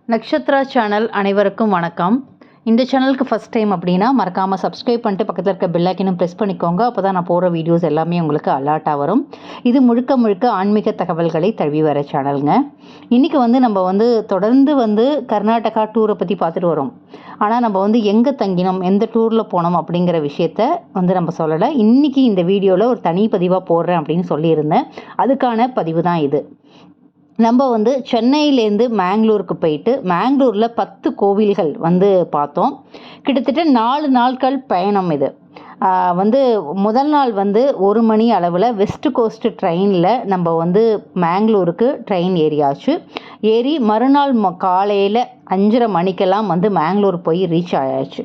Nakshatra channel அனைவருக்கும் வணக்கம். இந்த சேனலுக்கு ஃபஸ்ட் டைம் அப்படின்னா மறக்காமல் சப்ஸ்கிரைப் பண்ணிட்டு பக்கத்தில் இருக்க பெல் ஐக்கனும் ப்ரெஸ் பண்ணிக்கோங்க. அப்போ தான் நான் போகிற வீடியோஸ் எல்லாமே உங்களுக்கு அலர்ட்டாக வரும். இது முழுக்க முழுக்க ஆன்மீக தகவல்களை தழுவி வர சேனலுங்க. இன்றைக்கி நம்ம தொடர்ந்து கர்நாடகா டூரை பற்றி பார்த்துட்டு வரோம். ஆனால் நம்ம எங்கே தங்கினோம், எந்த டூரில் போனோம் அப்படிங்கிற விஷயத்த நம்ம சொல்லலை. இன்றைக்கி இந்த வீடியோவில் ஒரு தனி பதிவாக போடுறேன் அப்படின்னு சொல்லியிருந்தேன். அதுக்கான பதிவு தான் இது. நம்ம சென்னையிலேருந்து மேங்களூருக்கு போயிட்டு மேங்களூரில் 10 கோவில்கள் பார்த்தோம். கிட்டத்தட்ட 4 நாட்கள் பயணம் இது. முதல் நாள் 1 மணி அளவில் வெஸ்ட் கோஸ்ட் ட்ரெயினில் நம்ம மேங்களூருக்கு ட்ரெயின் ஏறியாச்சு. ஏறி மறுநாள் காலையில் 5:30 மணிக்கெல்லாம் மேங்களூர் போய் ரீச் ஆயாச்சு.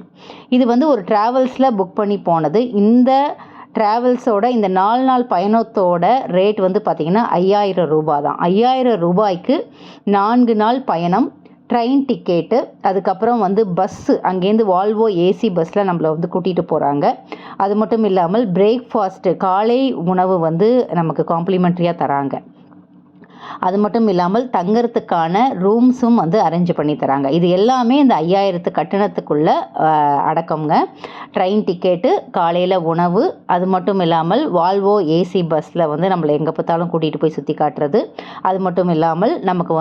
இது ஒரு ட்ராவல்ஸில் புக் பண்ணி போனது. இந்த ட்ராவல்ஸோட இந்த 4 நாள் பயணத்தோட ரேட் பார்த்திங்கன்னா 5000 ரூபாய் தான். 5000 ரூபாய்க்கு 4 நாள் பயணம், ட்ரெயின் டிக்கெட்டு, அதுக்கப்புறம் பஸ்ஸு, அங்கேருந்து வால்வோ ஏசி பஸ்ஸில் நம்மளை கூட்டிகிட்டு போகிறாங்க. அது மட்டும் இல்லாமல் பிரேக்ஃபாஸ்ட்டு, காலை உணவு நமக்கு காம்ப்ளிமெண்ட்ரியாக தராங்க. அது மட்டும் இல்லாமல் தங்கறதுக்கான ரூம்ஸும் அரேஞ்ச் பண்ணி தராங்க. இது எல்லாமே இந்த 5000 கட்டணத்துக்குள்ளே அடக்கம்ங்க. ட்ரெயின் டிக்கெட்டு, காலையில் உணவு, அது மட்டும் இல்லாமல் வால்வோ ஏசி பஸ்ஸில் நம்மளை எங்கே பார்த்தாலும் கூட்டிகிட்டு போய் சுற்றி காட்டுறது. அது மட்டும் இல்லாமல் நமக்கு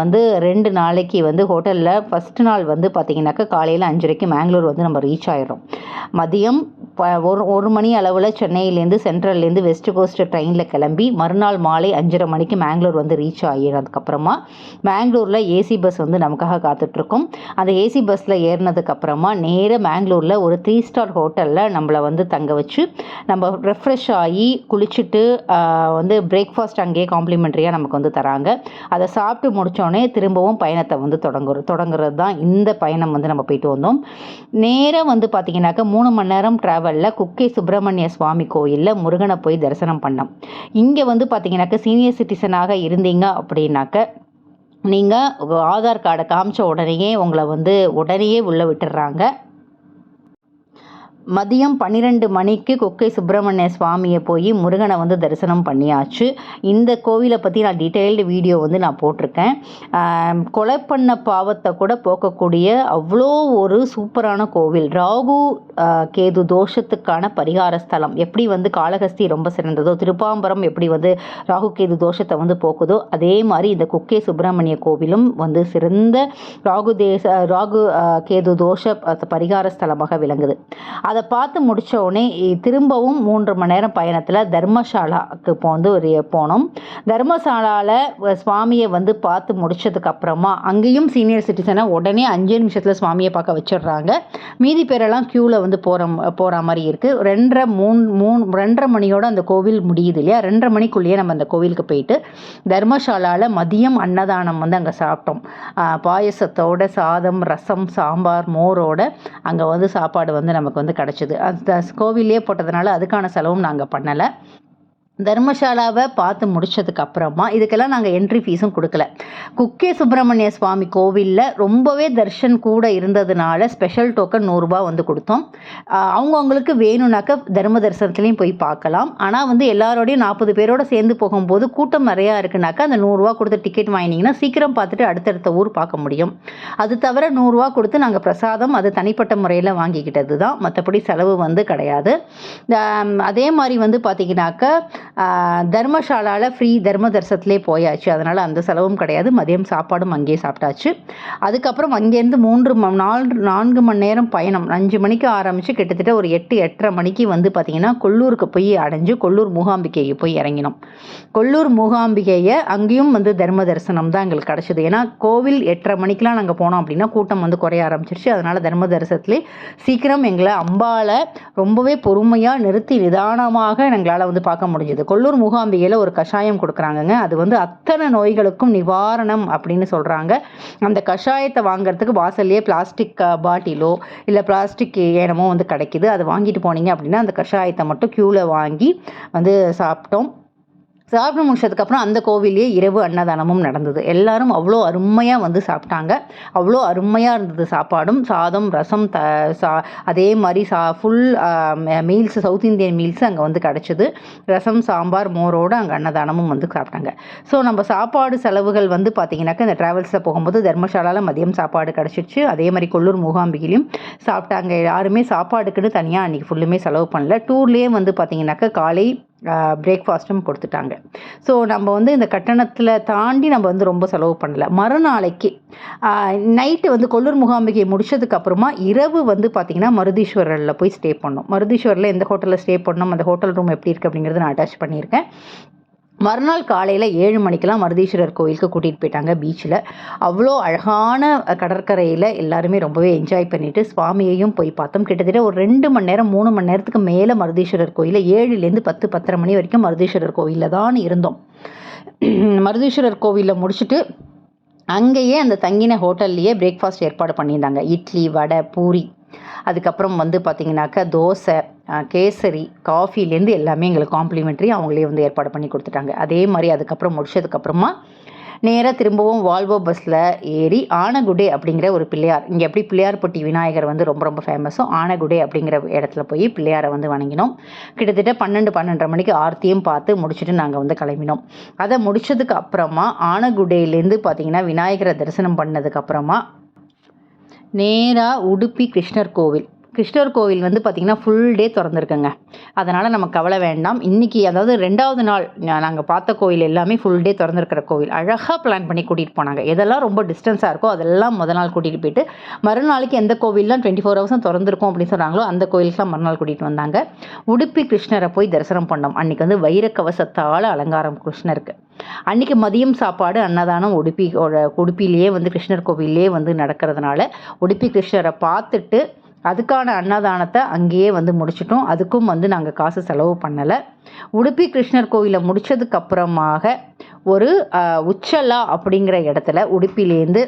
2 நாளைக்கு ஹோட்டலில் ஃபஸ்ட்டு நாள் பார்த்திங்கனாக்கா காலையில் 5:30 மேங்களூர் நம்ம ரீச் ஆகிடும். மதியம் 1 மணி அளவில் சென்னையிலேருந்து சென்ட்ரல்லேருந்து வெஸ்ட் கோஸ்ட் ட்ரெயினில் கிளம்பி மறுநாள் மாலை 5:30 மணிக்கு மேங்களூர் ரீச் ஆகினதுக்கப்புறமா மேங்களூரில் ஏசி பஸ் நமக்காக காத்துட்ருக்கோம். அந்த ஏசி பஸ்ஸில் ஏறினதுக்கப்புறமா நேராக மேங்களூரில் ஒரு 3 ஸ்டார் ஹோட்டலில் நம்மளை தங்க வச்சு நம்ம ரெஃப்ரெஷ் ஆகி குளிச்சுட்டு பிரேக்ஃபாஸ்ட் அங்கேயே காம்ப்ளிமெண்ட்ரியாக நமக்கு தராங்க. அதை சாப்பிட்டு முடித்தோடனே திரும்பவும் பயணத்தை தொடங்குறது தான் இந்த பயணம் நம்ம போயிட்டு வந்தோம். நேராக பார்த்திங்கனாக்கா 3 மணி நேரம் ட்ராவலில் குக்கே சுப்பிரமணிய சுவாமி கோயிலில் முருகனை போய் தரிசனம் பண்ணோம். இங்கே பார்த்திங்கனாக்கா சீனியர் சிட்டிசனாக இருந்தீங்க அப்படின்னாக்க நீங்கள் ஆதார் கார்டை காமிச்ச உடனேயே உங்களை உடனேயே உள்ளே விட்டுடுறாங்க. மதியம் 12 மணிக்கு குக்கை சுப்பிரமணிய சுவாமியை போய் முருகனை தரிசனம் பண்ணியாச்சு. இந்த கோவிலை பற்றி நான் டீட்டெயில்டு வீடியோ நான் போட்டிருக்கேன். கொலை பண்ண பாவத்தை கூட போக்கக்கூடிய அவ்வளோ ஒரு சூப்பரான கோவில். ராகு கேது தோஷத்துக்கான பரிகார ஸ்தலம். எப்படி காளஹஸ்தி ரொம்ப சிறந்ததோ, திருப்பாம்பரம் எப்படி ராகு கேது தோஷத்தை போக்குதோ, அதே மாதிரி இந்த குக்கே சுப்பிரமணிய கோவிலும் சிறந்த ராகு கேது தோஷ பரிகார ஸ்தலமாக விளங்குது. அதை பார்த்து முடித்த உடனே திரும்பவும் 3 மணி நேரம் பயணத்தில் தர்மசாலாவுக்கு போனோம். தர்மசாலாவில் சுவாமியை பார்த்து முடித்ததுக்கப்புறமா அங்கேயும் சீனியர் சிட்டிசனை உடனே 5 நிமிஷத்தில் சுவாமியை பார்க்க வச்சிடுறாங்க. மீதி பேரெல்லாம் க்யூவில் போகிற மாதிரி இருக்குது. 2:30 மணியோடு அந்த கோவில் முடியுது இல்லையா. 2:30 மணிக்குள்ளேயே நம்ம அந்த கோவிலுக்கு போயிட்டு தர்மசாலாவில் மதியம் அன்னதானம் அங்கே சாப்பிட்டோம். பாயசத்தோட சாதம், ரசம், சாம்பார், மோரோட அங்கே சாப்பாடு நமக்கு கிடச்சிது. அந்த கோவிலே போட்டதுனால அதுக்கான செலவும் நாங்கள் பண்ணலை. தர்மசாலாவை பார்த்து முடித்ததுக்கு அப்புறமா இதுக்கெல்லாம் நாங்கள் என்ட்ரி ஃபீஸும் கொடுக்கல. குக்கே சுப்பிரமணிய சுவாமி கோவிலில் ரொம்பவே தர்ஷன் கூட இருந்ததுனால ஸ்பெஷல் டோக்கன் 100 ரூபா கொடுத்தோம். அவங்கவுங்களுக்கு வேணும்னாக்க தர்ம தரிசனத்துலேயும் போய் பார்க்கலாம். ஆனால் எல்லாரோடையும் 40 பேரோடு சேர்ந்து போகும்போது கூட்டம் நிறையா இருக்குனாக்கா அந்த 100 ரூபா கொடுத்து டிக்கெட் வாங்கினீங்கன்னா சீக்கிரம் பார்த்துட்டு அடுத்தடுத்த ஊர் பார்க்க முடியும். அது தவிர 100 ரூபா கொடுத்து நாங்கள் பிரசாதம் அது தனிப்பட்ட முறையில் வாங்கிக்கிட்டது தான். மற்றபடி செலவு கிடையாது. அதே மாதிரி பார்த்திங்கனாக்கா தர்மசாலாவில் ஃப்ரீ தர்ம தரிசனத்திலே போயாச்சு. அதனால் அந்த செலவும் கிடையாது. மதியம் சாப்பாடும் அங்கேயே சாப்பிட்டாச்சு. அதுக்கப்புறம் அங்கேருந்து 4 மணி நேரம் பயணம். 5 மணிக்கு ஆரம்பித்து கிட்டத்தட்ட ஒரு 8-8:30 மணிக்கு பார்த்திங்கன்னா கொல்லூருக்கு போய் அடைஞ்சு கொல்லூர் மூகாம்பிகையை போய் இறங்கினோம். கொல்லூர் மூகாம்பிகையை அங்கேயும் தர்ம தரிசனம் தான் எங்களுக்கு கிடச்சிது. ஏன்னா கோவில் 8:30 மணிக்கெலாம் நாங்கள் போனோம் அப்படின்னா கூட்டம் குறைய ஆரம்பிச்சிருச்சு. அதனால் தர்ம தரிசனத்திலே சீக்கிரம் எங்களை அம்பாவை ரொம்பவே பொறுமையாக நிறுத்தி நிதானமாக எங்களால் பார்க்க முடிஞ்சது. கொல்லூர் மூகாம்பிகையில் ஒரு கஷாயம் கொடுக்குறாங்கங்க. அது அத்தனை நோய்களுக்கும் நிவாரணம் அப்படின்னு சொல்கிறாங்க. அந்த கஷாயத்தை வாங்குறதுக்கு வாசல்லையே பிளாஸ்டிக் பாட்டிலோ இல்லை பிளாஸ்டிக் ஏனமோ கிடைக்கிது. அதை வாங்கிட்டு போனீங்க அப்படின்னா அந்த கஷாயத்தை மட்டும் க்யூவில் வாங்கி சாப்பிட்டோம். சாப்பிட்டு முடிச்சதுக்கப்புறம் அந்த கோவில்லேயே இரவு அன்னதானமும் நடந்தது. எல்லாரும் அவ்வளோ அருமையாக வந்து சாப்பிட்டாங்க. அவ்வளோ அருமையாக இருந்தது சாப்பாடும், சாதம், ரசம், அதே மாதிரி full meals, south Indian meals அங்கே வந்து கிடச்சிது. ரசம், சாம்பார், மோரோடு அங்கே அன்னதானமும் வந்து சாப்பிட்டாங்க. ஸோ நம்ம சாப்பாடு செலவுகள் வந்து பார்த்திங்கனாக்கா இந்த ட்ராவல்ஸில் போகும்போது தர்மசாலாவில் மதியம் சாப்பாடு கிடச்சிச்சு. அதே மாதிரி கொல்லூர் மூகாம்பிகையிலையும் சாப்பிட்டாங்க. யாருமே சாப்பாடுக்குன்னு தனியாக அன்றைக்கி ஃபுல்லுமே செலவு பண்ணல. டூர்லேயே வந்து பார்த்திங்கனாக்கா காலை பிரேக்ஃபாஸ்ட்டும் கொடுத்துட்டாங்க. ஸோ நம்ம வந்து இந்த கட்டணத்தில் தாண்டி நம்ம வந்து ரொம்ப செலவு பண்ணலை. மறுநாளைக்கு நைட்டு வந்து கொல்லூர் மூகாம்பிகை முடிச்சதுக்கப்புறமா இரவு வந்து பார்த்திங்கன்னா மருதீஸ்வரில் போய் ஸ்டே பண்ணோம். மருதீஸ்வரில் எந்த ஹோட்டலில் ஸ்டே பண்ணோம், அந்த ஹோட்டல் ரூம் எப்படி இருக்குது அப்படிங்கிறத நான் அட்டாச் பண்ணியிருக்கேன். மறுநாள் காலையில் 7 மணிக்கெலாம் மருதீஸ்வரர் கோயிலுக்கு கூட்டிகிட்டு போயிட்டாங்க பீச்சில். அவ்வளோ அழகான கடற்கரையில் எல்லாருமே ரொம்பவே என்ஜாய் பண்ணிவிட்டு சுவாமியையும் போய் பார்த்தோம். கிட்டத்தட்ட ஒரு 2 மணி நேரம் 3 மணி நேரத்துக்கு மேலே மருதீஸ்வரர் கோயிலில் 7லேருந்து 10-10:30 மணி வரைக்கும் மருதீஸ்வரர் கோவிலில் தான் இருந்தோம். மருதீஸ்வரர் கோவிலில் முடிச்சுட்டு அங்கேயே அந்த தங்கின ஹோட்டல்லையே பிரேக்ஃபாஸ்ட் ஏற்பாடு பண்ணியிருந்தாங்க. இட்லி, வடை, பூரி, அதுக்கப்புறம் வந்து பார்த்திங்கனாக்கா தோசை, கேசரி, காஃபிலேருந்து எல்லாமே எங்களுக்கு காம்ப்ளிமெண்ட்ரி அவங்களே வந்து ஏற்பாடு பண்ணி கொடுத்துட்டாங்க. அதே மாதிரி அதுக்கப்புறம் முடிச்சதுக்கப்புறமா நேராக திரும்பவும் வால்வோ பஸ்ஸில் ஏறி ஆனகுடே அப்படிங்கிற ஒரு பிள்ளையார், இங்கே எப்படி பிள்ளையார்பட்டி விநாயகர் வந்து ரொம்ப ரொம்ப ஃபேமஸோ, ஆனகுடே அப்படிங்கிற இடத்துல போய் பிள்ளையாரை வந்து வணங்கினோம். கிட்டத்தட்ட 12-12:30 மணிக்கு ஆர்த்தியும் பார்த்து முடிச்சுட்டு நாங்கள் வந்து கிளம்பினோம். அதை முடித்ததுக்கு அப்புறமா ஆனகுடேலேருந்து பார்த்திங்கன்னா விநாயகரை தரிசனம் பண்ணதுக்கப்புறமா நேராக உடுப்பி கிருஷ்ணர் கோவில். கிருஷ்ணர் கோவில் வந்து பார்த்திங்கன்னா ஃபுல் டே திறந்துருக்குங்க. அதனால் நம்ம கவலை வேண்டாம். இன்றைக்கி அதாவது 2வது நாள் நாங்கள் பார்த்த கோவில் எல்லாமே ஃபுல் டே திறந்துருக்கிற கோவில். அழகாக பிளான் பண்ணி கூட்டிகிட்டு போனாங்க. எதெல்லாம் ரொம்ப டிஸ்டன்ஸாக இருக்கோ அதெல்லாம் முதல் நாள் கூட்டிகிட்டு போயிட்டு மறுநாளைக்கு எந்த கோவில்லாம் 24 ஹவர்ஸும் திறந்துருக்கும் அப்படின்னு சொன்னாங்களோ அந்த கோவிலுக்குலாம் மறுநாள் கூட்டிகிட்டு வந்தாங்க. உடுப்பி கிருஷ்ணரை போய் தரிசனம் பண்ணோம். அன்றைக்கி வந்து வைரக்கவசத்தால் அலங்காரம் கிருஷ்ணருக்கு. அன்றைக்கி மதியம் சாப்பாடு அன்னதானம் உடுப்பிலேயே வந்து கிருஷ்ணர் கோவிலே வந்து நடக்கிறதுனால உடுப்பி கிருஷ்ணரை பார்த்துட்டு அதுக்கான அன்னதானத்தை அங்கேயே வந்து முடிச்சிட்டோம். அதுக்கும் வந்து நாங்கள் காசு செலவு பண்ணலை. உடுப்பி கிருஷ்ணர் கோவிலை முடித்ததுக்கப்புறமாக ஒரு உச்சலா அப்படிங்கிற இடத்துல உடுப்பிலேருந்து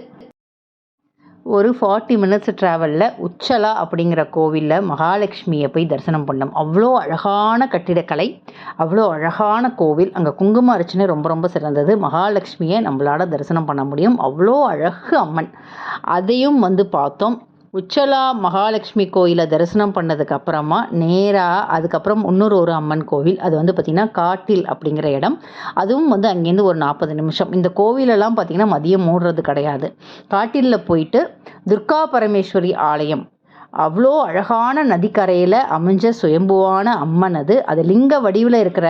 ஒரு 40 மினிட்ஸ் ட்ராவலில் உச்சலா அப்படிங்கிற கோவிலில் மகாலட்சுமியை போய் தரிசனம் பண்ணோம். அவ்வளோ அழகான கட்டிடக்கலை, அவ்வளோ அழகான கோவில். அங்கே குங்கும அர்ச்சனை ரொம்ப ரொம்ப சிறந்தது. மகாலட்சுமியை நம்மளால் தரிசனம் பண்ண முடியும். அவ்வளோ அழகு அம்மன். அதையும் வந்து பார்த்தோம். உச்சலா மகாலட்சுமி கோயிலை தரிசனம் பண்ணதுக்கு அப்புறமா நேராக அதுக்கப்புறம் இன்னொரு அம்மன் கோவில், அது வந்து பார்த்திங்கன்னா காட்டில் அப்படிங்கிற இடம். அதுவும் வந்து அங்கேருந்து ஒரு 40 நிமிஷம். இந்த கோவிலெல்லாம் பார்த்திங்கன்னா மதியம் மூடுறது கிடையாது. காட்டிலில் போயிட்டு துர்கா பரமேஸ்வரி ஆலயம், அவ்வளோ அழகான நதிக்கரையில் அமைஞ்ச சுயம்புவான அம்மன் அது. அது லிங்க வடிவில் இருக்கிற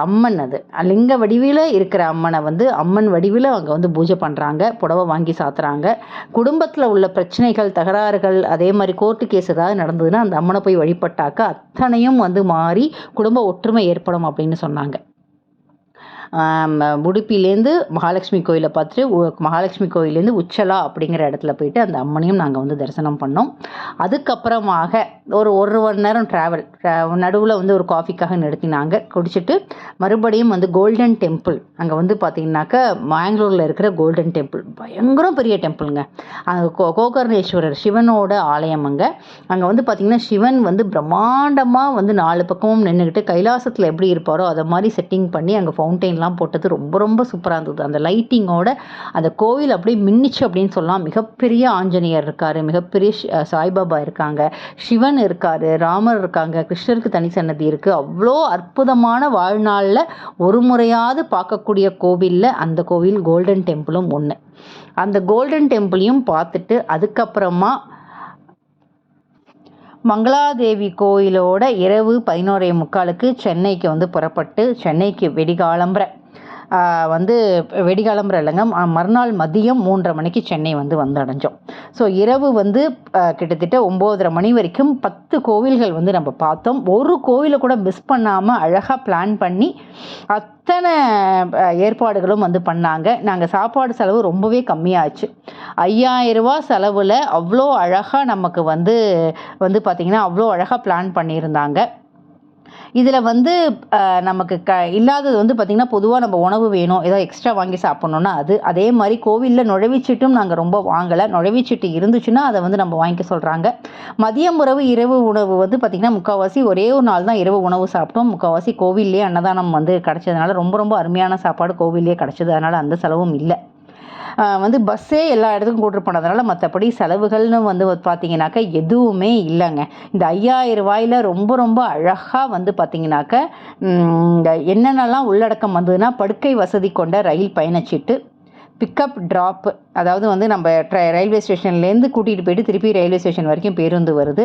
அம்மன். அது லிங்க வடிவில் இருக்கிற அம்மனை வந்து அம்மன் வடிவில் அங்கே வந்து பூஜை பண்ணுறாங்க. புடவை வாங்கி சாத்துறாங்க. குடும்பத்தில் உள்ள பிரச்சனைகள், தகராறுகள், அதே மாதிரி கோர்ட்டு கேஸ் ஏதாவது நடந்ததுன்னா அந்த அம்மனை போய் வழிபட்டாக்க அத்தனையும் வந்து மாறி குடும்ப ஒற்றுமை ஏற்படும் அப்படின்னு சொன்னாங்க. உடுப்பிலேருந்து மகாலட்சுமி கோயிலை பார்த்துட்டு மகாலட்சுமி கோயிலேருந்து உச்சலா அப்படிங்கிற இடத்துல போயிட்டு அந்த அம்மனையும் நாங்கள் வந்து தரிசனம் பண்ணோம். அதுக்கப்புறமாக ஒரு 1 மணி நேரம் ட்ராவல், நடுவில் வந்து ஒரு காஃபிக்காக நிறுத்தினாங்க. குடிச்சிட்டு மறுபடியும் வந்து கோல்டன் டெம்பிள், அங்கே வந்து பார்த்திங்கனாக்கா மேங்களூரில் இருக்கிற கோல்டன் டெம்பிள் பயங்கரம் பெரிய டெம்பிளுங்க. அங்கே கோகர்ணேஸ்வரர் சிவனோட ஆலயம். அங்கே வந்து பார்த்திங்கன்னா சிவன் வந்து பிரம்மாண்டமாக வந்து 4 பக்கமும் நின்றுக்கிட்டு கைலாசத்தில் எப்படி இருப்பாரோ அதை மாதிரி செட்டிங் பண்ணி அங்கே ஃபவுண்டெயின்லாம் போட்டது ரொம்ப ரொம்ப சூப்பராக இருந்தது. அந்த லைட்டிங்கோட அந்த கோவில் அப்படியே மின்னிச்சு அப்படின்னு சொல்லலாம். மிகப்பெரிய ஆஞ்சநேயர் இருக்கார், மிகப்பெரிய சாய்பாபா இருக்காங்க, சிவன் இருக்கார், ராமர் இருக்காங்க, கிருஷ்ணருக்கு தனி சன்னதி இருக்குது. அவ்வளோ அற்புதமான வாழ்நாளில் ஒரு முறையாவது பார்க்கக்கூடிய கோவிலில் அந்த கோவில் கோல்டன் டெம்பிளும் ஒன்று. அந்த கோல்டன் டெம்பிளையும் பார்த்துட்டு அதுக்கப்புறமா மங்களாதேவி கோயிலோட இரவு 11:45 சென்னைக்கு வந்து புறப்பட்டு சென்னைக்கு வெடிகாலம்புற இல்லைங்க, மறுநாள் மதியம் 3:30 மணிக்கு சென்னை வந்து அடைஞ்சோம். ஸோ இரவு வந்து கிட்டத்தட்ட 9:30 மணி வரைக்கும் 10 கோவில்கள் வந்து நம்ம பார்த்தோம். ஒரு கோவிலை கூட மிஸ் பண்ணாமல் அழகாக பிளான் பண்ணி அத்தனை ஏற்பாடுகளும் வந்து பண்ணாங்க. நாங்கள் சாப்பாடு செலவு ரொம்பவே கம்மியாச்சு. 5000 ரூபா செலவில் அவ்வளோ அழகாக நமக்கு வந்து பார்த்திங்கன்னா அவ்வளோ அழகாக பிளான் பண்ணியிருந்தாங்க. இதில் வந்து நமக்கு இல்லாதது வந்து பார்த்திங்கன்னா பொதுவாக நம்ம உணவு வேணும் ஏதோ எக்ஸ்ட்ரா வாங்கி சாப்பிட்ணுன்னா அதே மாதிரி கோவிலில் நுழைவுச்சீட்டும் நாங்கள் ரொம்ப வாங்கலை. நுழைவுச்சீட்டு இருந்துச்சுன்னா அதை வந்து நம்ம வாங்கிக்க சொல்கிறாங்க. மதியம் உணவு இரவு உணவு வந்து பார்த்திங்கன்னா முக்கால்வாசி ஒரே ஒரு நாள் தான் இரவு உணவு சாப்பிட்டோம். முக்கால்வாசி கோவில்லே அன்னதானம் வந்து கிடச்சதுனால ரொம்ப ரொம்ப அருமையான சாப்பாடு கோவில்லே கிடச்சது. அதனால் அந்த செலவும் இல்லை. வந்து பஸ்ஸே எல்லா இடத்துக்கும் கூட்டிட்டு போனதுனால மற்றபடி செலவுகள்னு வந்து பார்த்தீங்கன்னாக்கா எதுவுமே இல்லைங்க. இந்த 5000 ரூபாயில் ரொம்ப ரொம்ப அழகாக வந்து பார்த்தீங்கன்னாக்க இந்த என்னென்னலாம் உள்ளடக்கம் வந்ததுன்னா படுக்கை வசதி கொண்ட ரயில் பயணச்சீட்டு, பிக்கப் ட்ராப், அதாவது வந்து நம்ம ரயில்வே ஸ்டேஷன்லேருந்து கூட்டிகிட்டு போயிட்டு திருப்பி ரயில்வே ஸ்டேஷன் வரைக்கும் பேருந்து வருது.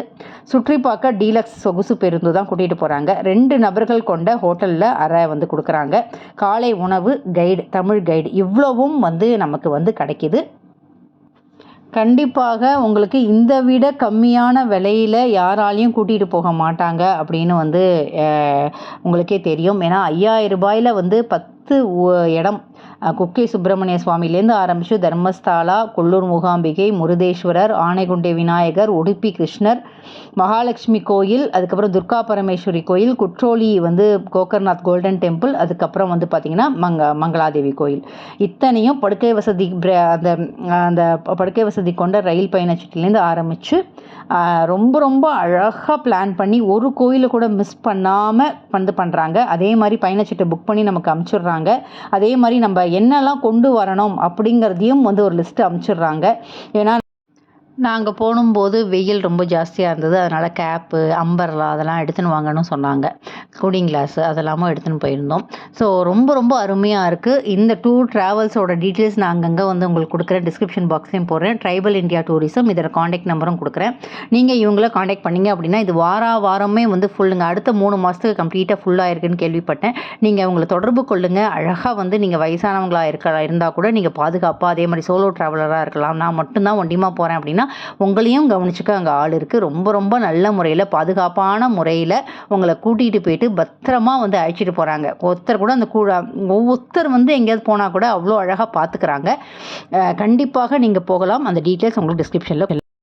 சுற்றி பார்க்க டீலக்ஸ் சொகுசு பேருந்து தான் கூட்டிகிட்டு போகிறாங்க. 2 நபர்கள் கொண்ட ஹோட்டலில் அறை வந்து கொடுக்குறாங்க. காலை உணவு, கைடு, தமிழ் கைடு, இவ்வளவும் வந்து நமக்கு வந்து கிடைக்கிது. கண்டிப்பாக உங்களுக்கு இந்த விட கம்மியான விலையில் யாராலையும் கூட்டிகிட்டு போக மாட்டாங்க அப்படின்னு வந்து உங்களுக்கே தெரியும். ஏன்னா 5000 ரூபாயில் வந்து 10 இடம் குக்கே சுப்பிரமணிய சுவாமிலேருந்து ஆரம்பித்து தர்மஸ்தாலா, கொல்லூர் மூகாம்பிகை, முருதேஸ்வரர், ஆனைகுண்டே விநாயகர், உடுப்பி கிருஷ்ணர், மகாலட்சுமி கோயில், அதுக்கப்புறம் துர்கா பரமேஸ்வரி கோயில், குற்றோலி வந்து கோகர்நாத் கோல்டன் டெம்பிள், அதுக்கப்புறம் வந்து பார்த்திங்கன்னா மங்களாதேவி கோயில், இத்தனையும் படுக்கை வசதி அந்த படுக்கை வசதி கொண்ட ரயில் பயணச்சீட்டிலேருந்து ஆரம்பித்து ரொம்ப ரொம்ப அழகாக பிளான் பண்ணி ஒரு கோயிலை கூட மிஸ் பண்ணாமல் வந்து பண்ணுறாங்க. அதே மாதிரி பயணச்சீட்டை புக் பண்ணி நமக்கு அனுப்பிச்சிடுறாங்க. அதே மாதிரி நம்ம என்னெல்லாம் கொண்டு வரணும் அப்படிங்கிறதையும் வந்து ஒரு லிஸ்ட்டு அனுப்பிச்சிடுறாங்க. ஏன்னா நாங்கள் போகும்போது வெயில் ரொம்ப ஜாஸ்தியாக இருந்தது. அதனால் கேப்பு, அம்பர்லா அதெல்லாம் எடுத்துன்னு வாங்கன்னு சொன்னாங்க. கூலிங் கிளாஸு அதெல்லாமும் எடுத்துன்னு போயிருந்தோம். ஸோ ரொம்ப ரொம்ப அருமையாக இருக்குது. இந்த டூர் ட்ராவல்ஸோட டீட்டெயில்ஸ் நான் அங்கங்கே வந்து உங்களுக்கு கொடுக்குறேன். டிஸ்கிரிப்ஷன் பாக்ஸ்லையும் போடுறேன். ட்ரைபல் இந்தியா டூரிசம் இதோட காண்டாக்ட் நம்பரும் கொடுக்குறேன். நீங்கள் இவங்கள காண்டாக்ட் பண்ணிங்க அப்படின்னா இது வாரமே வந்து ஃபுல்லுங்க. அடுத்த 3 மாதத்துக்கு கம்ப்ளீட்டாக ஃபுல்லாக இருக்குன்னு கேள்விப்பட்டேன். நீங்கள் அவங்கள தொடர்பு கொள்ளுங்கள். அழகாக வந்து நீங்கள் வயசானவங்களாக இருந்தால் கூட நீங்கள் பாதுகாப்பாக, அதே மாதிரி சோலோ ட்ராவலராக இருக்கலாம். நான் மட்டும்தான் ஒண்டியமாக போகிறேன் அப்படின்னா உங்களையும் கவனிச்சுக்க அங்கே ஆள் இருக்குது. ரொம்ப ரொம்ப நல்ல முறையில் பாதுகாப்பான முறையில் உங்களை கூட்டிகிட்டு போயிட்டு பத்திரமா வந்து அழைச்சிட்டு போகிறாங்க. ஒருத்தர் கூட அந்த ஒவ்வொருத்தர் வந்து எங்கேயாவது போனால் கூட அவ்வளோ அழகாக பார்த்துக்கிறாங்க. கண்டிப்பாக நீங்கள் போகலாம். அந்த டீட்டெயில்ஸ் உங்களுக்கு டிஸ்கிரிப்ஷனில்